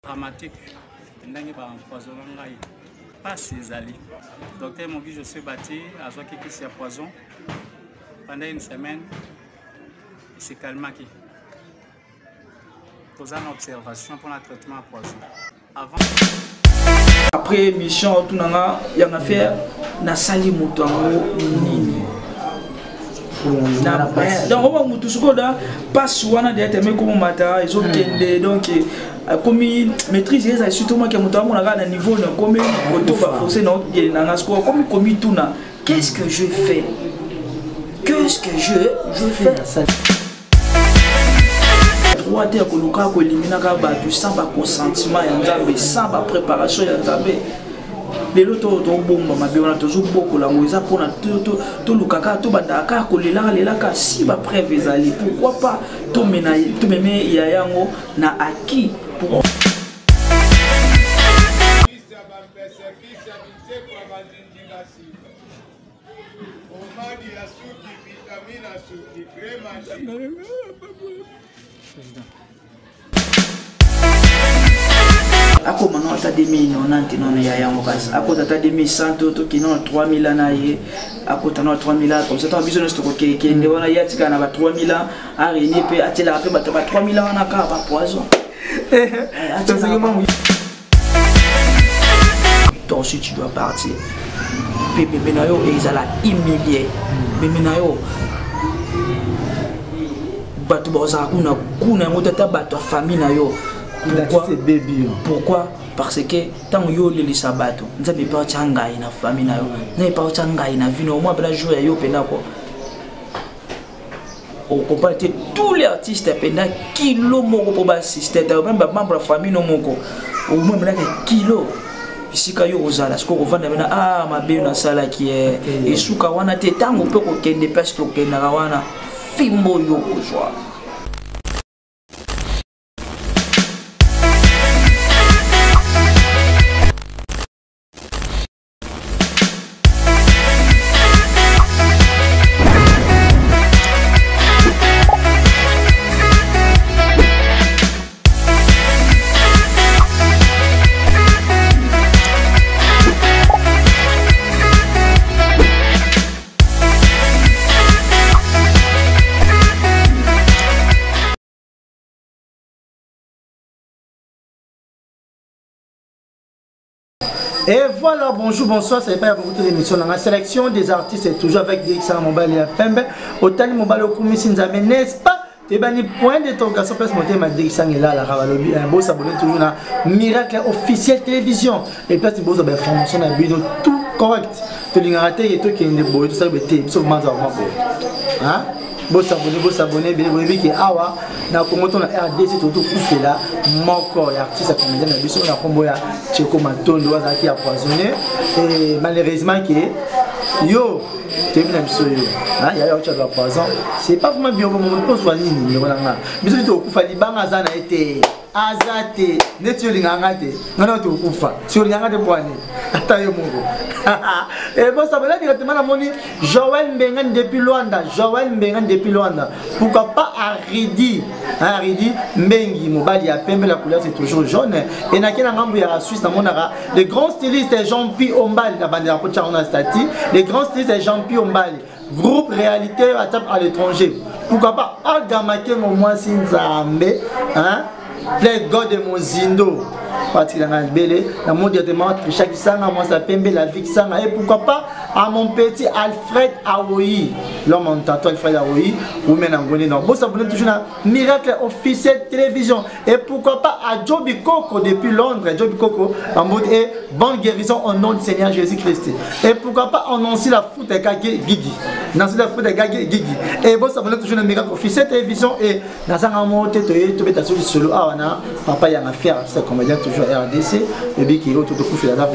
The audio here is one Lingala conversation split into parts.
Dramatique. Ndenge ba empoisonné ngai. Pas ces alliés. Docteur Mogi, je suis battu à Zoki qui s'est poison. Pendant une semaine, il s'est calmé. Posant une observation pour le traitement à poison. Avant. Après mission, tout le monde y a fait na sali mutango nini. Donc on va mutu sukoda pas souvent d'être mais comme mata ils ont tendé donc comme maîtrise les surtout moi qui mutango na ga niveau na comme auto va forcer na na score comme tout na qu'est-ce que je fais? Qu'est-ce que je fais ça? Droit de koluka ko elimina ka ba du sans ba consentiment ya nzambe sans ba préparation ya nzambe. Les loto to bomba mabiona to zuboko la moisa pona to lukaka to bandaka ko lelaka si ba preuve ezali pourquoi pas to mena to meme ya yango na aki pour ako maintenant ta 2090 non ya yango kasi ako ta 2100 to kino 3000 na ye ako ta 3000 comme ça ton business to ko ke ne wana yatika na ba 3000 a réuni pe atela pe ba 3000 wana ka ba poison to c'est comment toi aussi tu dois partir bébé menayo et ils alla humilier bébé menayo batu boza kuna ngota batu famille na yo. Pourquoi? Parce que tant yo le sabato, nous avons pas tchangai na famille na yo, nous pas tchangai na vie. Au moins bela jouer yo pena ko. On compare tous les artistes pena kilo moko pour ba assister, même ba membre famille no moko. Au moins bela kilo. Ici ka yo ozala, ce qu'on vend na ah ma be na sala qui est et suka wana te tango pe ko kende parce que kenda wana fimbo yo ko joie. Et voilà, bonjour, bonsoir, ça n'est pas beaucoup d'émissions. Dans la sélection des artistes, c'est toujours avec Dirixan Mobile et Pembe. Autant Mobile au Kumisinzame, n'est-ce pas? Et bien, le point d'interrogation, parce que ma Dirixan est là, la Ravalobi, un beau s'abonner toujours à Miracle Officiel Télévision. Et puis, c'est beau, ça information, la vidéo, tout correct. Tu l'as raté et tout qui est beau, tout ça, c'est sauf moi, hein? Bon s'abonner, bien vous qui awa na Congo ton RDC tout fait là mon corps artiste à comédien na biso na kombo ya Cheko Matondo azaki empoisonné et malheureusement que yo tu es biso yo hein il y a autre chose poison c'est pas vraiment bien comme on peut soigner ni ngona nga biso to kufa libanga za na été azate netio linganga te ngana to kufa sur linganga te poani ata yo mungu et bon ça veut dire directement la moni Joël Mbengan depuis Luanda pourquoi pas Aridi hein Aridi Mbengi mobali ya pembe la couleur c'est toujours jaune et na kena ngambu ya Suisse na monara les grands stylistes Jean-Pi Ombali la bande ya pocha on a stati les grands stylistes Jean-Pi Ombali groupe réalité à l'étranger pourquoi pas Algamake au moins Sinzambe hein les gars de Mozindo parti dans la belle la mode directement chaque sanga moi ça pembe la vie sanga et pourquoi pas à mon petit Alfred Aoui l'homme en tatou Alfred Aoui ou même en Goni non bon ça vous toujours dans Miracle Officiel Télévision et pourquoi pas à Joby Coco depuis Londres Joby Coco en mode et bonne guérison au nom du Seigneur Jésus-Christ et pourquoi pas annoncer la foot de Gagi Gigi dans la foot de Gagi Gigi et bon ça vous toujours dans Miracle Officiel Télévision et dans un moment tu es sur solo ah papa y a affaire c'est comédien toujours RDC et bien qui est autour de coup fait la dame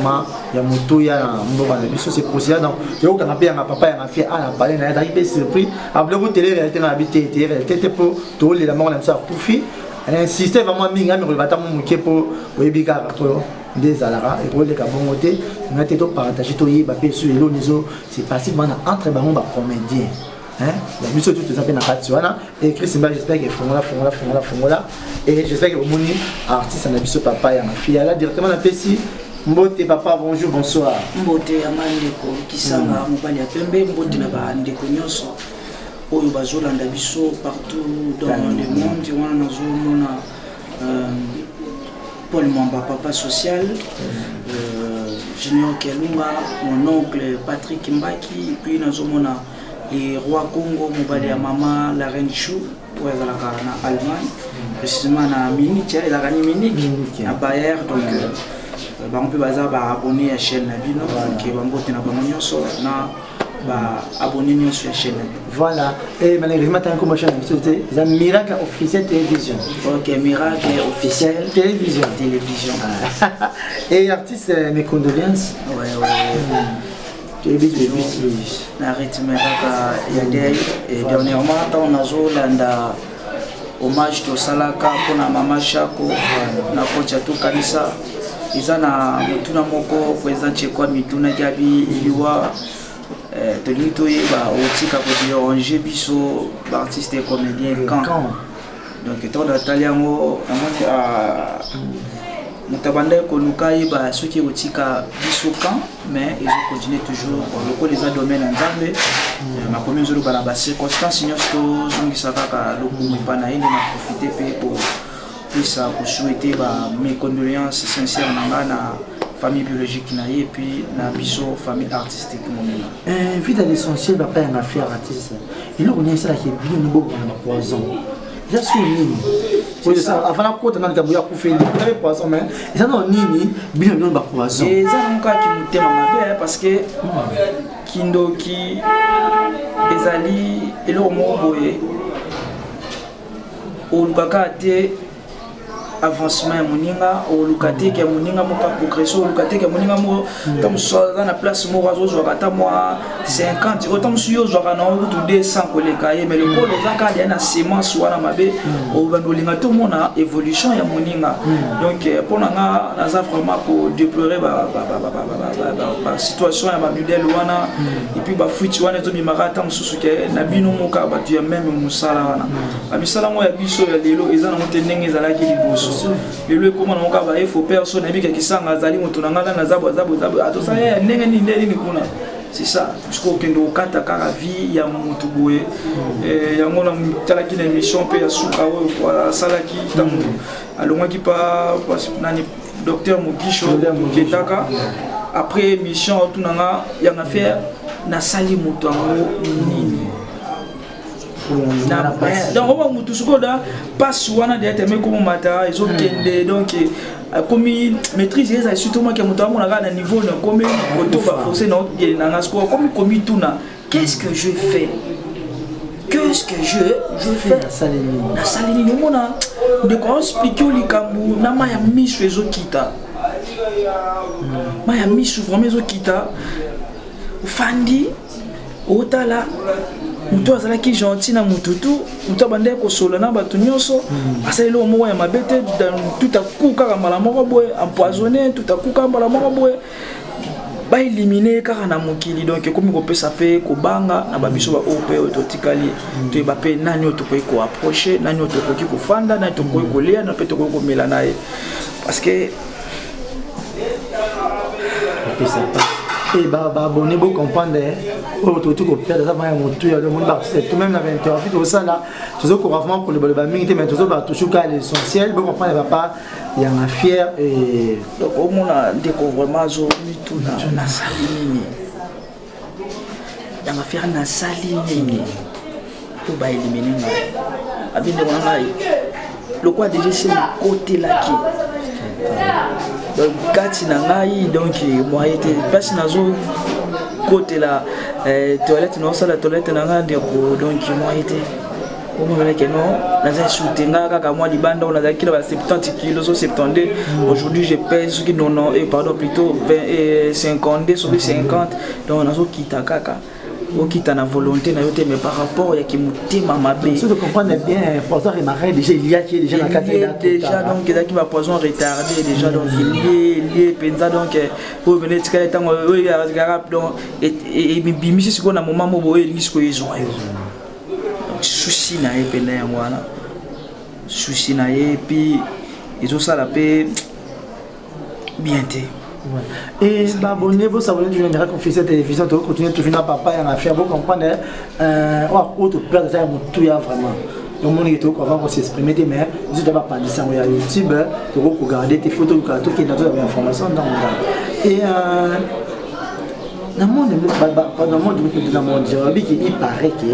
il y a moto il y a mboka na biso c'est procédé donc yo kana pe nga papa ya affaire à la parler na arrivé surpris après vous télé réalité na habité réalité pour tout les la mort comme ça pour fi elle insistait vraiment minga mais le bâtiment moké pour oyebika pour des alara et pour les kabongoté on a été partager to yeba pe sur les nizo c'est passivement entre bango ba comédien La mission tout ça na Katiwana et Chris Simba j'espère que fongola et j'espère que vous moni artiste na biso papa ya ma fille là directement na pesi Mbote papa bonjour bonsoir Mbote amandeko kisanga mobali ya pembe mbote na ba ndeko nyonso oyo bazolanda biso partout dans le monde wana nazomona Paul Mwamba papa social Junior Kelunga mon oncle Patrick Mbaki puis nazomona les rois Congo mobali ya mama la reine Chou pour la na Allemagne précisément na Munich la reine Munich à Bayer donc on peut abonner à la chaîne Nabino qui va m'boter na bango nyonso na ba abonner nyonso à la chaîne. Voilà et malheureusement tant que ma chaîne c'était la Miracle officiel télévision. OK Miracle officiel télévision. Et artiste mes condoléances. Ouais. Télévision. Na rythme ya day et dernièrement on a zolanda hommage to salaka pona mama Shako na kocha to kanisa izana mutuna moko président Chekwa mituna gabi iliwa tolito yeba otika ko diranger biso artiste et comédien quand donc ton italiano amoni a mutabanda ko luka yeba soki otika biso quand mais ils ont continué toujours le les domaines en Zambie ma commune zolo bana ba circonstance nyosto zongisa kaka lokumu ipana ende na profiter pe pour ça pour souhaiter mes condoléances sincères na famille biologique et puis la biso famille artistique vite à l'essentiel papa en affaire artiste il on est ça qui est bien beau dans poison déjà sur nini pour ça avant la côte dans le pour faire des poisson mais ça non nini bien dans poison et ça mon cas qui me thème ma parce que kindoki ezali elo mo boye o lukaka te avancement ya moninga o lukate ke moninga mo pa progression o lukate ke moninga mo tam so na place mo razo zo kata mo 50 autant suyo zo kana o to 200 koleka ye mais le pole zaka ya na semence wana mabe o bandolinga to mona évolution ya moninga donc pour nga naza vraiment pour déplorer ba situation ya ba modèle wana et puis ba fruit wana to mi marata mususu ke na bino mo ka ba tu même musala wana ba misala mo ya biso ya lelo ezana mo tenenge ezala ki liboso et le comment on va il faut personne et bien qui sanga zali moto na ngala na zabo ato ça ndenge ni kuna c'est ça jusqu'au kendo kata kara vie ya moto boye ya ngona mutala ki na émission pe ya suka wa salaki tamu alongwa ki pa nani docteur Mugisho Ketaka après émission tunanga ya na faire na sali moto nini donc on va mutu sukoda passe wana de teme comme mata ils ont kende donc comme maîtrise ça surtout moi qui mutu amona na niveau na comme auto va forcer na ngasko comme tuna qu'est-ce que je fais na salini mona de quoi expliquer likambu na maya misu ezokita maya misu vraiment ezokita fandi otala mutu azalaki gentil na mututu mutu abandaki kosola na bato nyonso asaleli moko ya mabe te tout à coup kaka mbala moko boye empoisonné tout à coup kaka mbala moko boye baélimine kaka na mokili donc ekomi kopesa mpe kobanga na babiso baoyo mpe oyo totikali toyeba mpe nani oyo tokoki koapproche nani oyo tokoki kofanda nani tokoki kolia na mpe tokoki komela na ye parce que et abonné pour comprendre tout perdre ça va monter le monde c'est tout même la 20h en fait au ça là toujours vraiment pour le minute mais toujours toujours qu'à l'essentiel pour comprendre pas il y a un fier et donc au monde découvre vraiment zo tout na salini ya mafia na salini to ba éliminer na abinde on a le quoi déjà c'est le côté là qui donc kati na ngai donc moi était place nazo côté la toilette non ça la toilette na ngai ndeko donc moi était au moment que non naza soutenga kaka moi libanda on a kilo 70 kg 72 aujourd'hui je pèse qui non et pardon plutôt 20 et 52 sur 50 donc nazo kita kaka okita na volonté na yote mais par rapport ya kimutema mabe si tu comprends bien poison remarqué déjà il y a qui est déjà la quatrième déjà donc il y a qui va poison retardé déjà donc il est penza donc pour venir tikala tango oui garap donc et bimisi siko na moment mo boye lisiko yezo souci na ye pena yango wana souci na ye puis ezosala mpe bien te. Et abonnez vous s'abonner toujours à confesser télévision tu continuer toujours à papa et à faire vous comprendre autre perdre ça tout ya vraiment le monde est tout avant s'exprimer mais je dois pas dire ça sur YouTube tu peux regarder tes photos tout qui est dans la information dans et dans le monde dans le monde il paraît que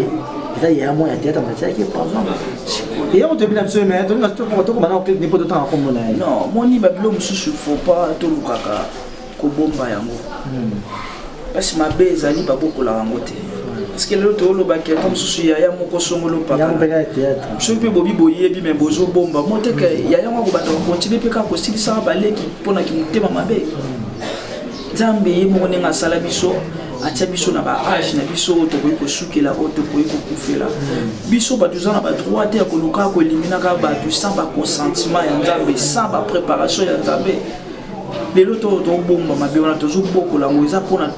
il y a un moyen de théâtre qui est par exemple et on te dit absolument mais donc tu maintenant n'est pas de temps comme non moi ni babilo mususu faut pas to lukaka ko bomba yango parce que ma bezali ba bokola yango te parce que le to lo ba ke comme susu ya moko songolo pa ya mbeka théâtre so pe bobi boyebi mais bozo bomba mote ke ya yango ko ba to continuer pe ka ko silisa baleki pona ki mutema mabe Nzambe ye mo ninga sala biso atia biso na ba âge na biso to ko sukela o to ko kufela biso ba tuzana ba droit te ko luka ko elimina ka ba tu sans ba consentement ya Nzambe sans ba préparation ya Nzambe lelo to bomba mabe wana to boko la ngoza pona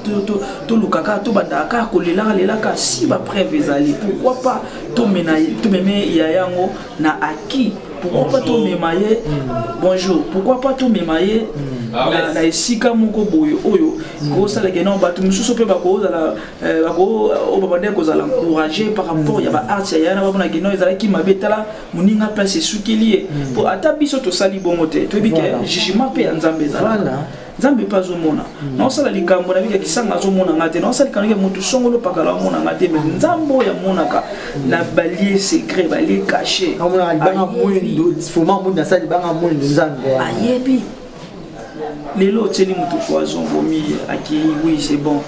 to lukaka to bandaka ko lela ka si ba preuve ezali pourquoi pas to meme ya yango na aki pourquoi pas to memaye bonjour pourquoi pas to memaye na esika moko boyo oyo ko sala ke non batu mususu pe bako zala bako obabande ko zala encourager par rapport ya ba art ya na ba na ke non ezala ki mabetala muninga place sukeli pour ata biso to sali bongote to bike jugement pe Nzambe zala Nzambe pas zo mona non sala likambo na bike kisanga zo mona ngate non sala kanike mutu songolo pakala mona ngate mais Nzambo ya mona ka na balier secret balier caché amona banga mwindo foma munda sali banga mwindo Nzambe ayebi Lelo teni mutu poison vomi aki oui c'est bon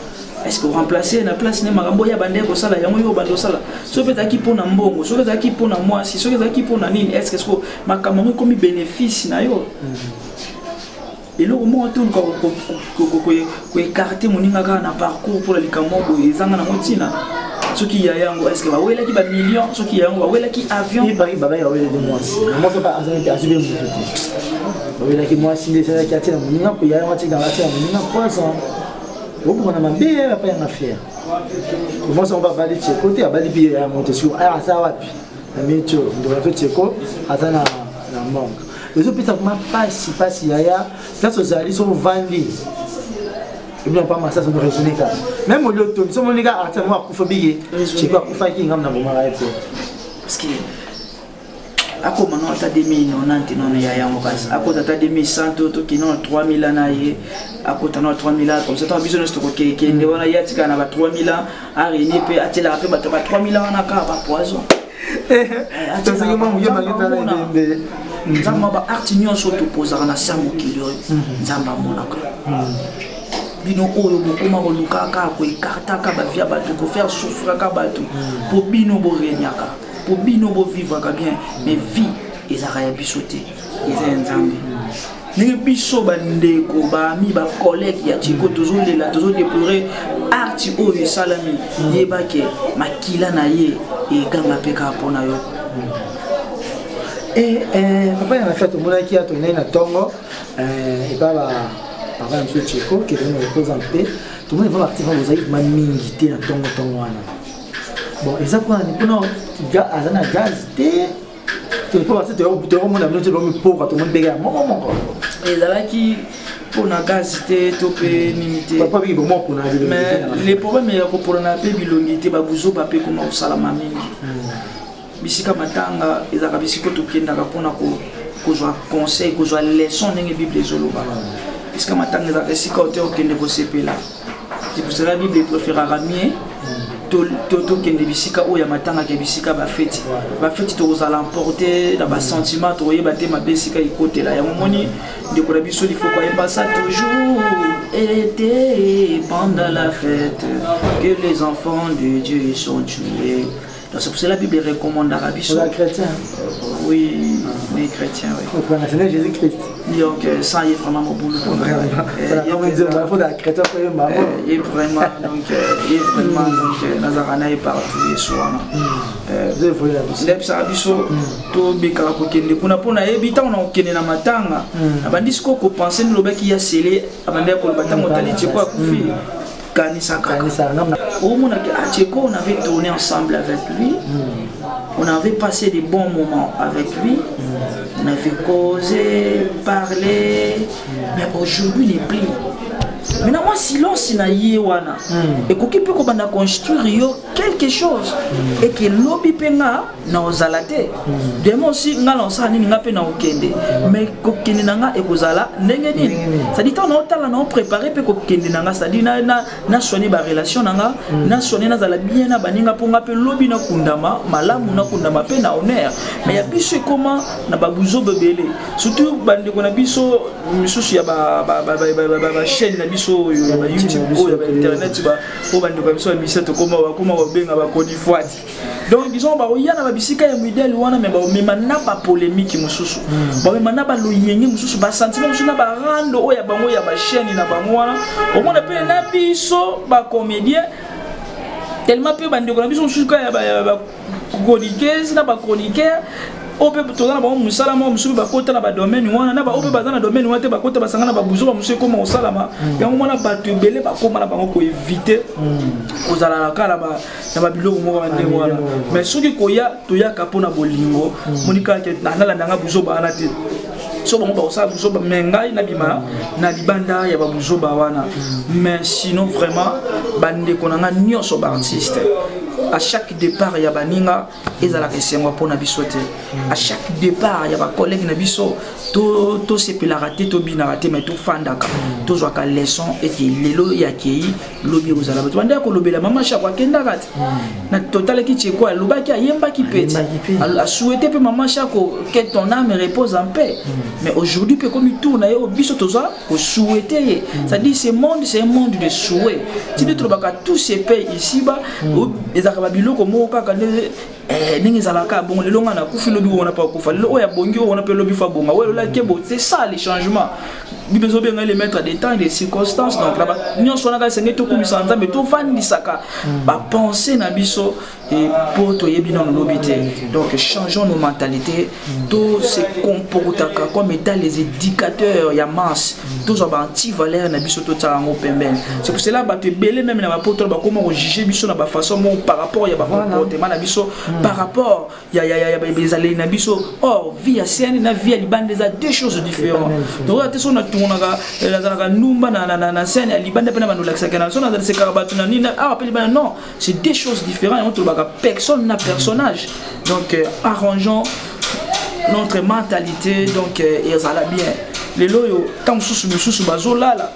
est-ce que remplacer na place ne makambo ya bande ko sala yango yo bando sala so peut aki pona mbongo so peut aki pona moi si so peut aki pona nini est-ce que makambo komi bénéfice na yo lelo mo to ko écarter moninga ka na parcours pour la likambo ko ezanga na motina soki ya yango est-ce que ba wela ki ba million soki ya yango ba wela ki avion et bari baba ya wela de moi moi pas azana pe azube mutu wela ki moi sinde ça ki atina moninga ko ya yango tika atina moninga poisson on a mabé pas en affaire moi ça on va bali tcheko te abali bi ya monter sur ah ça wapi na micho ndo na tcheko azana na manque les autres peut-être pas si yaya là so zali so vandi et bien pas ma ça ça doit raisonner quand même au lieu de so mon gars artiste moi ko fobie tcheko ko fa ki ngam na boma ra parce que ako mano ata 2090 non ya yango kasi ako tata 2100 to kino 3000 anaye ako tano 3000 comme ça ton business to ko kende wana yatika na ba 3000 a réuni pe atela pe ba 3000 wana ka ba poison to c'est moi mo yema ngita na ndembe nzamba ba art nyonso to posaka na sambo kilo nzamba monaka bino oyo bokoma ko lukaka ko ekartaka ba via ba to faire souffrir ka ba to po bino bo renyaka pour bino bo vivre bien mais vie ezaka ya bisote eza Nzambe ni biso bandeko ba mi ba collègue ya tiko toujours lela toujours déplorer arti oyo salami yebake makila na ye e ganga peka pona yo et papa ya fait mona ki ato na tongo et pas papa un peu tiko qui vient reposer en paix tout le monde va partir vous avez ma mingité na tongo wana bon exactement ni kuna azana gaz te tu peux passer te mon ami tu me pauvre tout le monde béga mon et là qui pour na gaz te topé limité pas bi bon pour na mais les problèmes ya ko pour na pe bilongité ba buzo ba pe comment au salama mingi bisika matanga ezaka bisiko to kenda ka pona ko joa conseil ko joa leçon ndenge bible ezoloba bisika matanga ezaka sika ote okende ko sepela c'est pour cela la bible préférera mieux to kende bisika oya matanga ke bisika ba fête to ozala emporter dans ba sentiment to yeba te ma bisika ikotela ya momoni de ko la biso il faut quoi pas ça toujours été pendant la fête que les enfants de Dieu sont tués. Donc c'est pour cela la Bible recommande à Biso. Pour les chrétiens. Oui, les chrétiens, oui. Pour la nationalité Jésus-Christ. Donc ça y est vraiment mon boulot. Il est vraiment donc Nazarana est partout et soir. Biso to beka ko kende kuna pona ebita on okende na matanga. Abandisiko ko penser no lobaki ya scellé abande ko batanga tali tsheko akufi. Kanisa. On avait tourné ensemble avec lui. on avait passé des bons moments avec lui, on avait causé, parlé, mais aujourd'hui il n'est plus. Maintenant, moi, silence na yewana. Et qu'on peut construire quelque chose. Et que lobby penga na ozalate. Demain aussi, nga lança ni nga pe na okende. Mais kokende nanga e kozala ndenge nini. Ça dit on a na préparé pe kokende nanga, ça dit na soigner ba relation nanga, na soigner na zala bien na baninga ponga pe lobby na kundama, malamu na kundama pe na honneur. Mais ya biso comment na babuzo bebele. Surtout bande ko na biso misusu ya ba chaîne na biso YouTube ou internet ba o bande ko biso misete koma benga ba kodi fuati. Donc disons ba oyana ba bisika ya modèle wana mais ba memana pas polémique mususu. Ba memana ba loyenge mususu ba sentiment mususu na ba rando o ya bango ya ba chaîne na bango wana. Au moins pe na biso ba comédien tellement peu bande ko na biso mususu ka ya ba chroniqueuse na ba chroniqueur. On peut tourner na ba musala mo mususu ba kota na ba domaine wana na ba ope ba na domaine wana te ba kota ba sangana ba buzo ba mususu comme au salama yango mona ba tebele ba koma na bango ko éviter ozala la kala ba na ba biloko mo ba ndemo wana mais soki koya toya kapona bolingo monika ke na nga buzo ba na te so ba mo ba osala buzo ba mengai na bima na libanda ya ba buzo ba wana mais sinon vraiment bande konanga nyonso ba artiste. À chaque départ, il y a baninga et ça la question pour nabisote. À chaque départ, il y a ba collègue nabiso to se peut la rater, to bina rater mais to fandaka. To zo ka leçon et que lelo ya kei lobi uzala. Tu banda ko lobi la maman cha kwa kenda rat. Na total ki tche quoi, loba ki ayemba ki pète. A souhaité pe maman cha ko que ton âme repose en paix. Mais aujourd'hui pe comme il tourne yo biso toza ko souhaiter. Ça dit ce monde c'est un monde de souhait. Si tu trouves que tous ces pays ici bas biloko mo kaka ningi zalaka bon le longa na kufi lobi on a pas kufa le oya bongi on a pas lobi fa bonga ouais là kebo c'est ça les changements bibezo bien les mettre des temps et des circonstances donc là nyon sona ka sengi to kumisa nzambe to fandi saka ba penser na biso et pour to yebi non lobité donc changeons nos mentalités to se comportaka comme étant les éducateurs ya masse tous ba anti valeur na biso to tsango pembeni c'est pour cela ba te belé même na ba poto ba comment juger biso na ba façon par rapport ya ba comportement na biso par rapport ya les allées na biso or vie ya scène na vie ya libande des deux choses différentes donc te sona tunaka la numba na scène ya libande pe na bandu laksa kana sona dans ces karabatu na nina ah appelle non c'est deux choses différentes entre personne na personnage donc arrangeons notre mentalité donc et ça la bien les loyo tant sous bazola là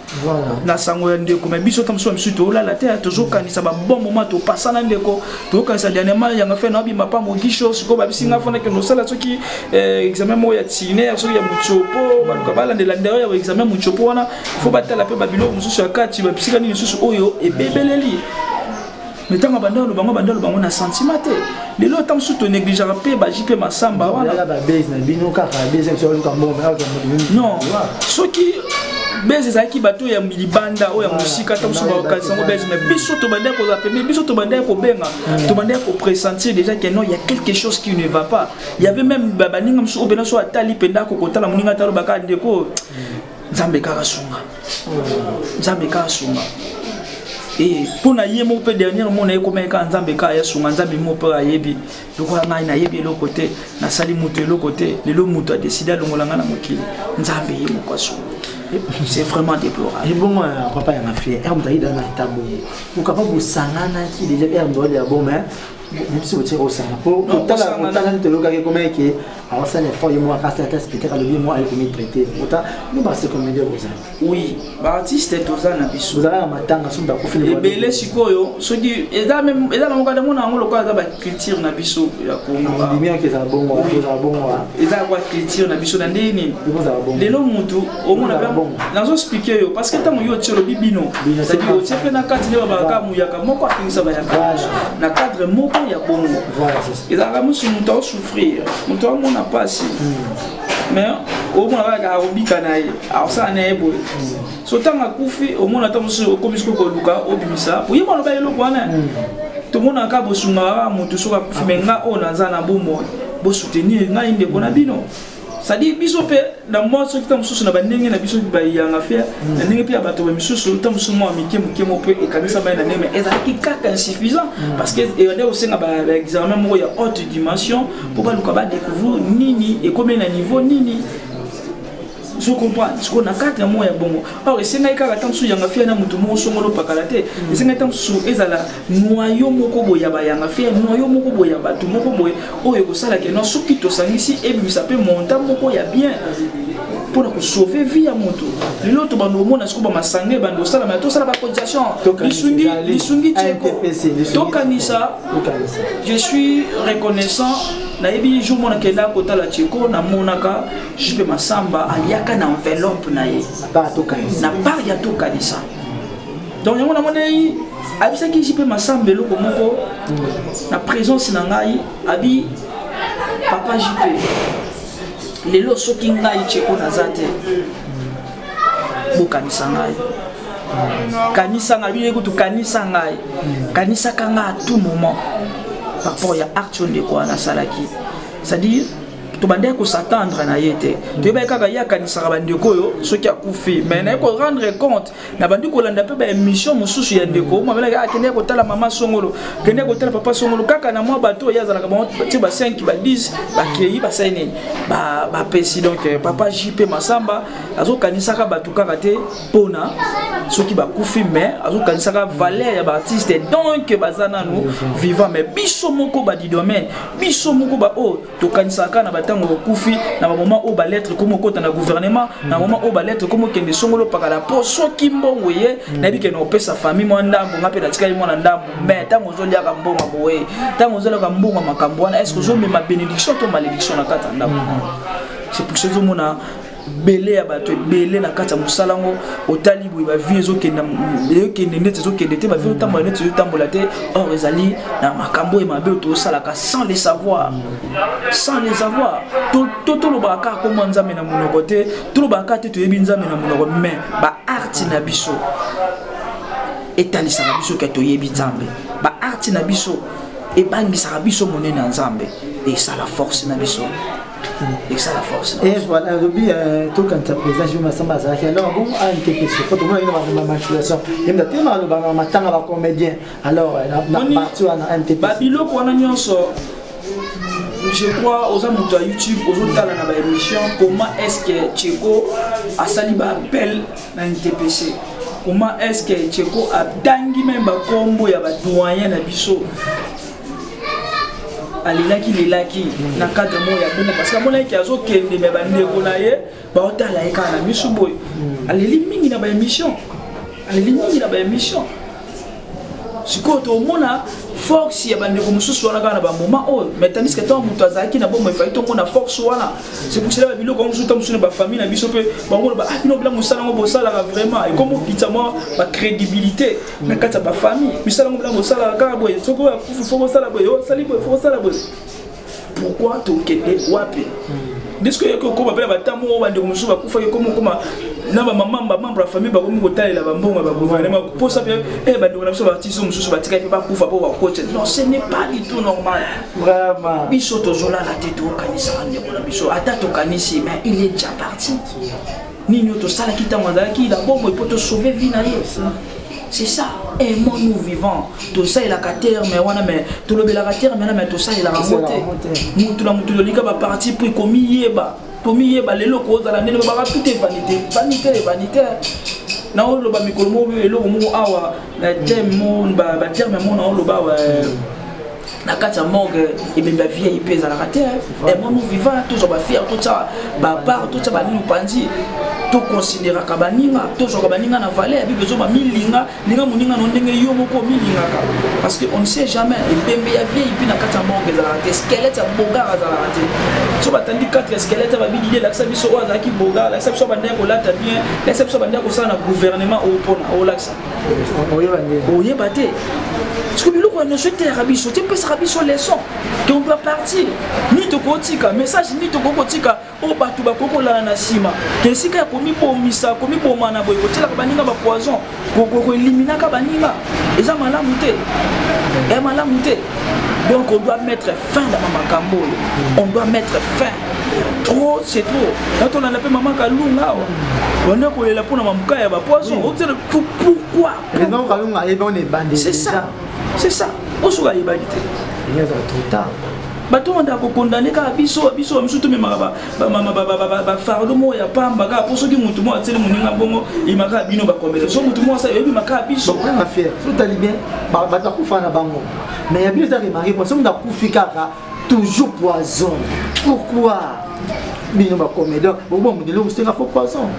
na sango ndeko mais biso tant sous to là la terre toujours quand ça va bon moment to passa na ndeko to quand ça dernièrement il y a fait no bi mapa mo gisho siko ba bisinga fona que no sala soki examen mo ya tiner soki ya muchopo ba ka bala de la derrière ya examen muchopo wana faut batala pe babilo mususu ya kati ba bisika ni mususu oyo e bebeleli. Mais tant que bango na sentiment te les lots tant sous to négliger pe ba jipe masamba wana la base na bino ka base sur le cambo non ce qui base za ki bato ya milibanda o ya musika tant sous ba kasango base mais biso to banda ko za pe biso to banda ko benga to banda ko pressentir déjà que non il y a quelque chose qui ne va pas il y avait même babaninga musu obena so atali penda ko kotala muninga talo baka ndeko nzambe ka sunga et pour na yemo pe dernièrement na comme quand nzambe ka ya sunga nzambe mo pe ayebi loko nga na yebi le côté na sali muto le côté le lo muto a décidé longola nga na mokili nzambe yemo kwa sunga c'est vraiment déplorable et bon papa ya mafia herbe d'ailleurs dans la table vous capable vous sangana qui déjà herbe doit ya bon mais même si vous tirez au sang pour talent de loga comme que alors ça les fois moi quand c'est spectacle le bien moi avec mes prêter autant nous bah c'est comme dire vous oui ba artiste toza na biso vous avez un matanga son ba kofile et belé sikoyo so di eza même eza na ngada mona ngolo kwa za ba culture na biso ya Congo on dit bien que ça bon eza kwa culture na biso na ndeni lelo mutu o mona na zo expliquer yo parce que tant yo tshelo bibino c'est dire o tsepe na kati le ba ka mu ya ka moko afingisa ba ya na cadre moko ya bongo eza ka musu mutu o souffrir mutu o mona pasi mais au moins la robika na ye alors ça na ebo so tanga kufi au moins atamusu okomisko ko luka obimisa pour yimo lo ba yelo kwana to mona ka bosunga mutu so ka kufi menga o na za na bomo bo soutenir nga inde bona bino ça dit bisope dans moi ce qui t'a mususu na bandenge na biso ba yanga faire na ndenge pia bato ba mususu t'a mususu mo amike mo pe e kanisa ba na ndenge mais ezaki kaka insuffisant parce que et on est aussi na ba examen mo ya haute dimension pour ba luka ba découvrir nini et combien na niveau nini. Je comprends, parce qu'on a 4 mois bon. Or, c'est un cas tant sur yanga fait na mutu mo songolo pakalate. C'est un temps sur ezala noyau moko boya ba yanga fait noyau moko boya ba tout moko boya. Oh yoko sala ke non soki to sangisi et puis ça peut monter moko ya bien pour sauver vie à moto. L'autre bando mona siko ba masange bando sala mais to sala ba cotisation. Lisungi tcheko. Tokanisa. Je suis reconnaissant. Naibi jour mona kenda kota la tcheko na monaka je peux masamba aliaka na enveloppe na ye na part ya to kanisa donc yango na monei abisa ki jipe masamba eloko moko na présence na ngai abi papa jipe lelo soki ngai tcheko na zate bo kanisa ngai kanisa ngai ekutu kanisa ngai kanisa kanga à tout moment par rapport à action de quoi na salaki c'est-à-dire to bande ko s'attendre na yete to ba kaka ya kanisa bande ko yo so ki akufi mais na ko rendre compte na bande ko landa pe ba émission mususu ya ndeko mo bela akende ko tala mama songolo kende ko tala papa songolo kaka na moi bato ya zala ka ba 5 ba 10 ba kei ba saine ba pesi donc papa JP Masamba azo kanisa ka bato kaka te pona so ki ba kufi mais azo kanisa ka valeur ya ba artiste donc bazana no vivant mais biso moko ba di domaine biso moko ba o to kanisa ka na batango kufi na moment au ba lettre comme kota na gouvernement na moment au ba lettre comme kende songolo pakala po so ki mbongo ye na bi ke no pesa famille mo ndambo ngape na tikali mo na ndambo mais tango zo lia ka mbongo boye tango zo lia ka mbongo makambo wana est-ce que zo me ma bénédiction to malédiction na kata ndambo c'est pour ça que mona belé ya bato belé na kata musalango otali boye ba vie zo kenda kende net zo kende te ba vie otambo net zo tambola te or ezali na makambo e mabe to sala ka sans les savoir to lo ba ka ko nzambe na monoko te to lo ba ka te to yebi nzambe na monoko mais ba art na biso etali sa biso ke to yebi nzambe ba art na biso e bangi sa biso monene na nzambe et ça la force na biso. Et ça la force. Et voilà, tout quand tu as présent, je me sens pas ça. Alors, bon, à une question, quand on a une manipulation, il y a tellement de temps à comédien. Alors, la partie à NTP. Babilo, pour un je crois aux amis de YouTube, aux autres dans la émission, comment est-ce que Tcheko a sali appel dans NTPC? Comment est-ce que Tcheko a dangi même un combo, il y a des doyens à Bisso? Alilaki lelaki na cadre mo ya bongo parce que mona ki azo kende me bande ko na ye ba otala e kana misu boy aleli mingi na ba émission siko to mona force ya bande ko mususu wana kana ba moment o metanis que tant muto azaki na bombo ifai to mona force wana c'est pour cela ba biloko mususu ta mususu ba famille na biso pe ba ngolo ba akino bla musala ngo bosala vraiment et comme kita moi ba crédibilité na kata ba famille musala ngo bla musala ka boy soko faut bosala boy o sali boy faut bosala boy pourquoi to kende wapi disque yako ko ba bela ba tamu ba ndeko mususu ba kufa comme na ba membre la famille ba ko talela ba mbongo ba gouvernement pour ça bien ba ndeko na biso ba artiste mususu ba tika pa kufa po ba coach non ce n'est pas du tout normal vraiment biso to zola la tête au kanisa ndeko na biso ata to kanisi mais il est déjà parti nino to sala kita mwanza ki da bombo pour te sauver vie na yes. C'est ça, aimons-nous vivants. Tout ça, il a 4 terres, mais on a tout le bel à terre, mais tout ça, il a remonté. Nous, tout le monde va partir pour comme yeba. Comme yeba, les locaux, à la nez, tout est vanité. Na on le ba mikolo et le mo awa na demo ba terme mo na on le ba na kata morgue et bien la vieille pèse à la terre et moi nous vivons toujours ba faire tout ça ba part tout ça ba nous pandi to considérer ka baninga to zo ka baninga na valeur bi bezo ba milinga linga muninga no ndenge yo moko milinga ka parce que on ne sait jamais et bembe ya vieille puis na kata morgue za la terre squelette ya boga za la terre so ba tandi 4 squelette ba bidile la sa biso wa za ki boga la sa biso ba ndeko la ta bien la sa biso ba ndeko ça na gouvernement au pona au laxa oye baté parce que biloko na jeter rabiso tu peux rabiso leçon qu'on doit partir ni to kotika message ni to kotika o batu ba kokola na sima ke sika ko mi bomisa ko mi bomana boy ko tela ka baninga ba poison ko éliminer ka baninga eza malamu te et malamu te donc on doit mettre fin dans makambo on doit mettre fin trop, c'est trop. Quand on a appelé maman Kalunga, on a collé la peau dans ma mouka et ma poisson. Pourquoi? C'est ça. C'est ça. On se voit, il va dire. Il y a trop tard. Bato on a condamné car biso surtout même fardo mo ya pamba ka pour ceux qui mutu mo ateli muninga bongo imaka bino ba komela so mutu mo sa yebi maka biso bon ma fière tout allait bien ba ta kufa na bango mais il y a bien ça remarqué parce que on a kufika toujours poison pourquoi bino ba komela bon mu de l'eau c'est pas poison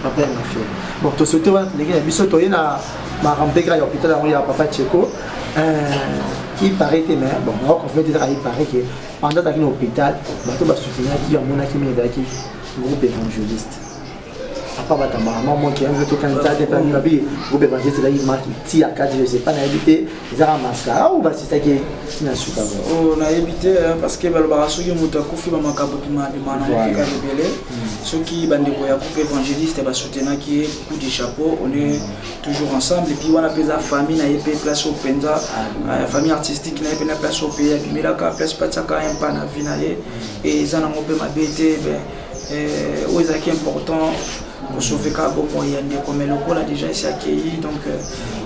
papa ma fière bon to sauter les gars biso to yena ma rampega à l'hôpital ya papa Tcheko il paraît que mais bon on va confirmer il paraît que pendant qu'il est à l'hôpital bateau va soutenir qui a mon qui m'aide qui groupe évangéliste à part battre maman moi qui a un peu candidat de parmi la vie groupe évangéliste là il m'a dit à 4 je sais pas n'a évité ils ont mascara ou bah c'est ça qui n'a su pas on a évité parce que balobara soki moto akufi ba makabo pima de mana on est rebelle soki bandeko ya groupe évangéliste va soutenir qui est coup de chapeau on est toujours ensemble et puis on a pesa famille na épée place au penza famille artistique na épée na place au pays puis là ka place pas ça quand même pas na vie na et ça na ngopé ma bête où est-ce qui est important pour sauver ka bon moyen de comme le col a déjà été accueilli donc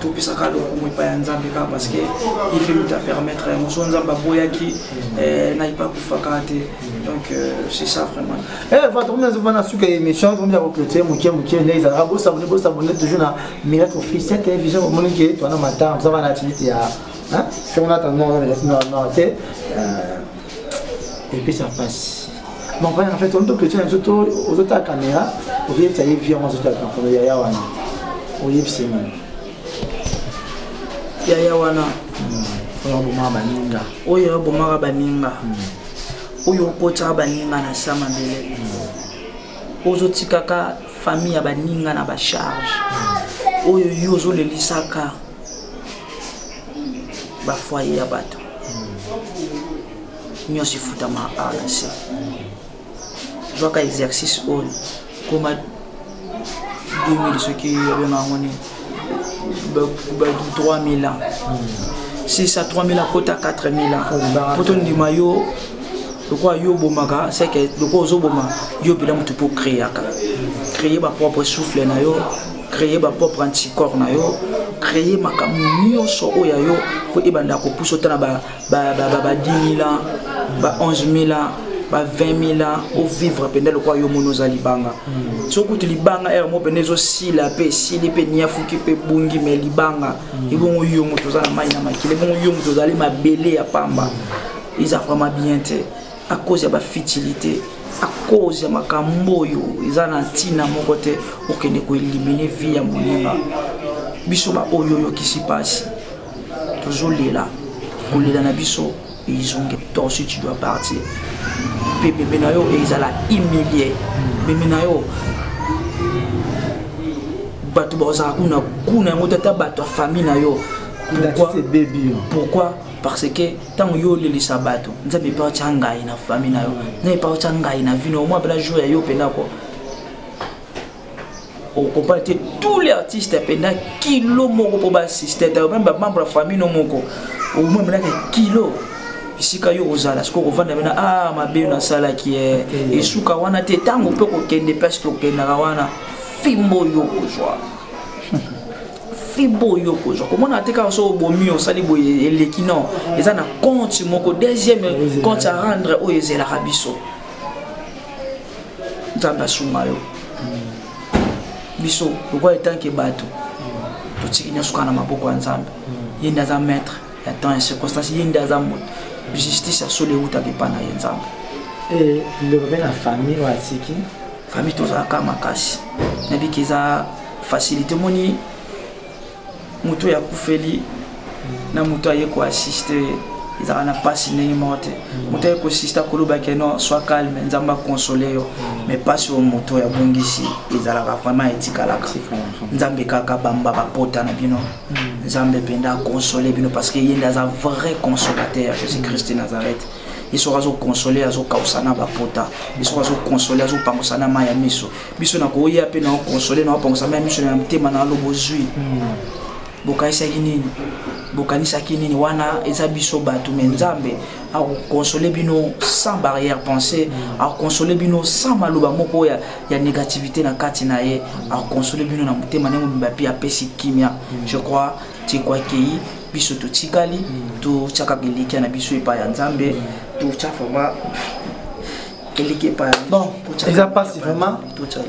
tout puis ça ka le ko pas nzambe ka parce que il veut nous permettre on nzamba boya qui n'a pas ku fakate donc c'est ça vraiment votre nous va suka émission on va clôturer mukie ne za rabo sabone toujours na miracle officiel télévision mon qui toi na matin ça va na activité ya hein si on attend non et puis ça passe. Bon, en fait, on doit que tu as aux autres caméras, au lieu de ça, il vient aux autres caméras. Il y a Yawana. Au lieu de ça, il y a Yawana. Il y a Bomara Baninga. Il y a Bomara Baninga. Il y a Kota Baninga na sama bele. Aux autres kaka famille à Baninga na ba charge. Il y a Yozo le Lisaka. Ba foyer à bateau. Nous sommes foutus à la scène. Je vois qu'un exercice comme 2000 ce qui avait marronné 3000 ans. Si ça 3000 ans, côté 4000 ans. Pour ton maillot, le quoi yo bomaka, c'est que le quoi zo boma, yo bilan tout pour créer ma propre souffle na yo, créer ma propre anticorps na yo, créer ma camio so oya yo pour ibanda ko pousso tana ba 10 000 ans, ba 11 000 ans. 20 000 ans au vivre pendant le royaume nous alibanga. Si on écoute libanga, er mo penezo si la paix, si les penia fuki pe bungi me libanga. Ils vont yo moto za na mai na makile, bon yo moto za ma belé à pamba. Ils a vraiment bien été à cause de ma fertilité, à cause de ma kamboyo, ils en antina mon côté au kende ko éliminer vie à moninga. Biso ba oyo qui s'y passe. Toujours là. Pour les na biso, ils ont toi aussi tu dois partir. Bébé Benayo et ils allaient humilier. Bébé Benayo. Batu boza kuna ngota batu famille na yo. Pourquoi? Parce que tant yo le sabato, nzambe pa tshanga ina famille na yo. Nzambe pa tshanga ina vino moi bela jour yo pena ko. On compare tous les artistes pena kilo moko pour ba assister même ba membre famille no moko. Au moins bela kilo. Ici quand yo ozala ce qu'on vend maintenant ah ma bé na sala qui est et suka wana te tango pe ko kende parce que kenda wana fimbo yo ko joie fimbo yo ko joie comment na te ka so bomi o sali boye eleki non eza na compte moko deuxième compte à rendre o ezela rabiso nzamba suma yo biso pourquoi tant que bato to tikinya suka na maboko ya nzambe yenda za maître ya temps et circonstance yenda za moto justice à solo uta ke pana yenzamba et le la famille wa tiki famille toza ka makasi nabi kiza facilité moni muto ya kufeli na muto aye ko assister ils na passe ni morte muto ya ko assister ko loba ke non soit calme nzamba consoler yo mais pas sur muto ya bongisi ils ala vraiment etikala nzambe kaka bamba ba pota na bino nzambe penda consoler bino parce que yenda za vrai consolateur Jésus Christ de Nazareth ils sera zo consoler azo kausana ba pota ils sera zo consoler azo pangosana maya miso biso na ko ya pe na consoler na pangosana miso na mtema na lobo zui boka isa kinini bokanisaki nini wana eza biso bato me nzambe akokonsole bino sans barrière pensée akokonsole bino sans maloba moko ya négativité na kati na ye akokonsole bino na motema ndenge mobimba mpe apesi kimia je crois tikwakei biso totikali totiaka elikia na biso epai ya nzambe totia vraiment elikia epai bon eza pasi vraiment totia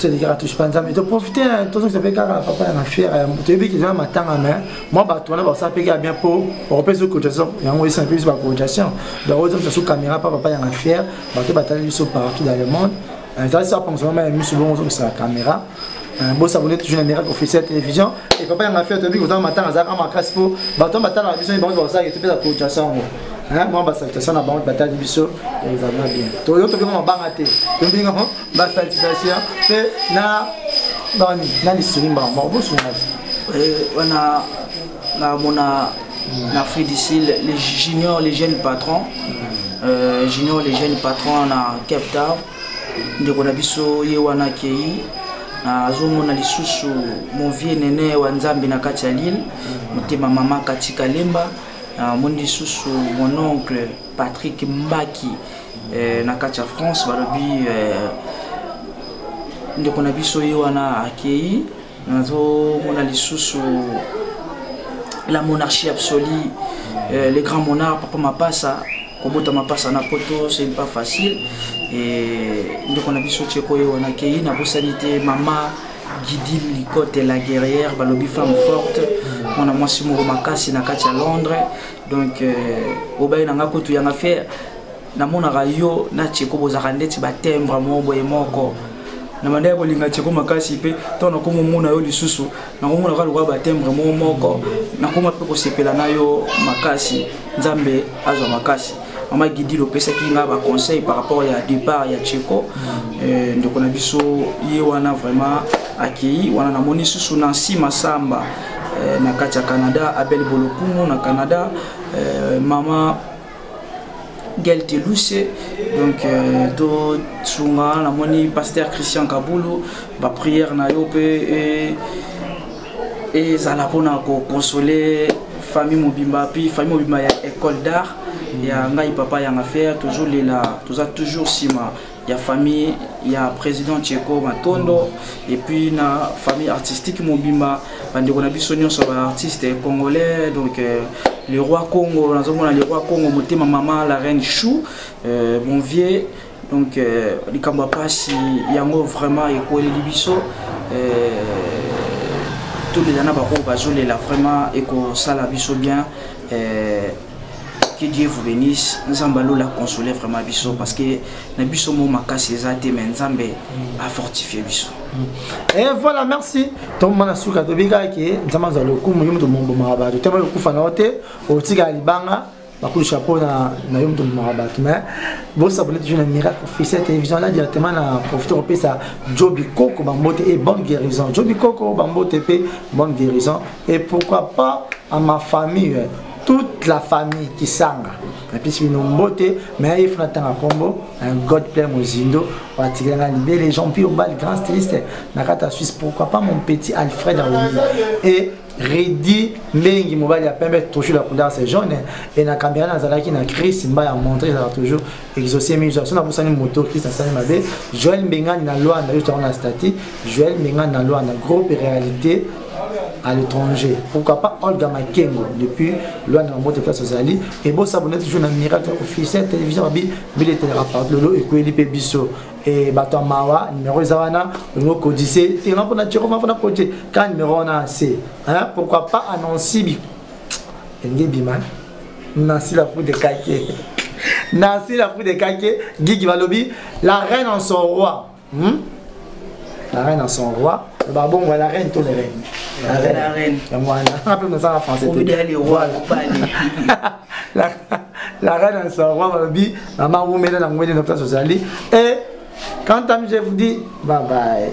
elikia touche pas nzambe toprofite tozo que ça fait kaka papa ya affaire toyebi ki eza matanga mais moi bato wana basala mpe kaka bien mpo bakopesa cotisation yango esi na mpe biso bacotisation donc oza biso caméra pa papa ya affaire bato batali biso partout dans le monde ezali sa fonctionnement ya miso bongo ozokisa caméra bon s'abonner toujours à Miracle Officiel Télévision et papa on a fait depuis que vous matin à makasi po bato batala la vision bango ça et tout la cotisation hein moi ba salutation na bango batala biso et ça va bien to yo to ko mabanga te to mbinga ho ba salutation et na bani na lisulimba mo bo sunga wana na mona na Afrique d'ici les juniors les jeunes patrons juniors les jeunes patrons na Cape Town ndeko na biso ye wana kei na azomona lisusu mon vieux nene wa nzambe na kati ya Lille motema mama katika lemba mon lisusu mon oncle Patrick Mbaki na kati ya France balobi ndeko na biso ye wana akei nazomona lisusu la monarchie absolue les grands monarques papa Mapasa kobota Mapasa na poto c'est pas facile et donc on a biso tcheko yo na kei na bosanité mama Guidil Likote la guerrière balobi femme forte on a moi simoro makasi na kati ya Londres donc obaye na ngako tu ya affaire na mona rayo na tcheko bozaka ndeti ba timbre mo boye moko na mandaya bolinga tcheko makasi pe to na komo mona yo lisusu na komona ka lokwa ba timbre mo moko na koma pe ko sepela na yo makasi nzambe azwa makasi Mama Guidi Lopesa qui m'a conseil par rapport à départ ya Tcheko donc on a biso ye wana vraiment accueilli wana na moni susu Nancy Masamba na kati ya Canada Abel Bolokumu na Canada mama Gelte Luce donc to tsunga na moni pasteur Christian Kabulu ba prière na yo pe et zala pona ko consoler famille mobimba puis famille mobimba ya école d'art ya ngai papa ya affaire toujours là toujours sima ya famille ya président Tcheko Matondo et puis na famille artistique mobimba bandeko na biso nyonso ba artiste congolais donc le roi Congo nazomona le roi Congo motema mama la reine Chou mon vieux donc likamba pasi yango vraiment ekole libiso tous les années bazolela vraiment eko sala biso bien que Dieu vous bénisse. Nzambalo la consoler vraiment biso parce que na biso mo makasi ezate mais Nzambe a fortifié biso. Et voilà, merci. Tom manasuka to biga ke nzamaza lokumu yumto mombo marabatu. Tema lokufa na hote o tiga libanga bakulu chapeau na yumto marabatu mais vous s'abonnez toujours à Miracle Officiel Télévision là directement na profiter au ça Joby Koko Bambote et bonne guérison. Joby Koko Bambote et bonne guérison et pourquoi pas à ma famille toute la famille qui sanga et puis si nous beauté mais il faut attendre combo un God plein mozindo va tirer les gens puis au bal grand styliste na kata Suisse pourquoi pas mon petit Alfred Aoumi et Redi Mengi mobile ya pembe toujours la couleur c'est jaune et na caméra na zalaki na Chris mba ya montrer ça toujours exaucer mes gens na bosani moto Chris na sani mabe Joël Mbengani na loi na juste on a stati Joël Mbengani na loi na groupe réalité à l'étranger. Pourquoi pas Olga Makengo depuis loin dans votre place aux alliés et bon s'abonner toujours à Miracle Officiel Télévision bi billet rapport lolo et Kweli Biso et Bato Mawa numéro Zawana numéro codicé et on a tiré on va projet quand numéro on a c'est hein pourquoi pas annoncer bi Ngebiman Nancy la foule de kake Nancy la foule de kake Guigui Valobi la reine en son roi la reine en son roi bah bon la reine tous les reines la reine la reine en son roi Valobi maman vous mettez dans le place aux alliés et quand je vous dis bye bye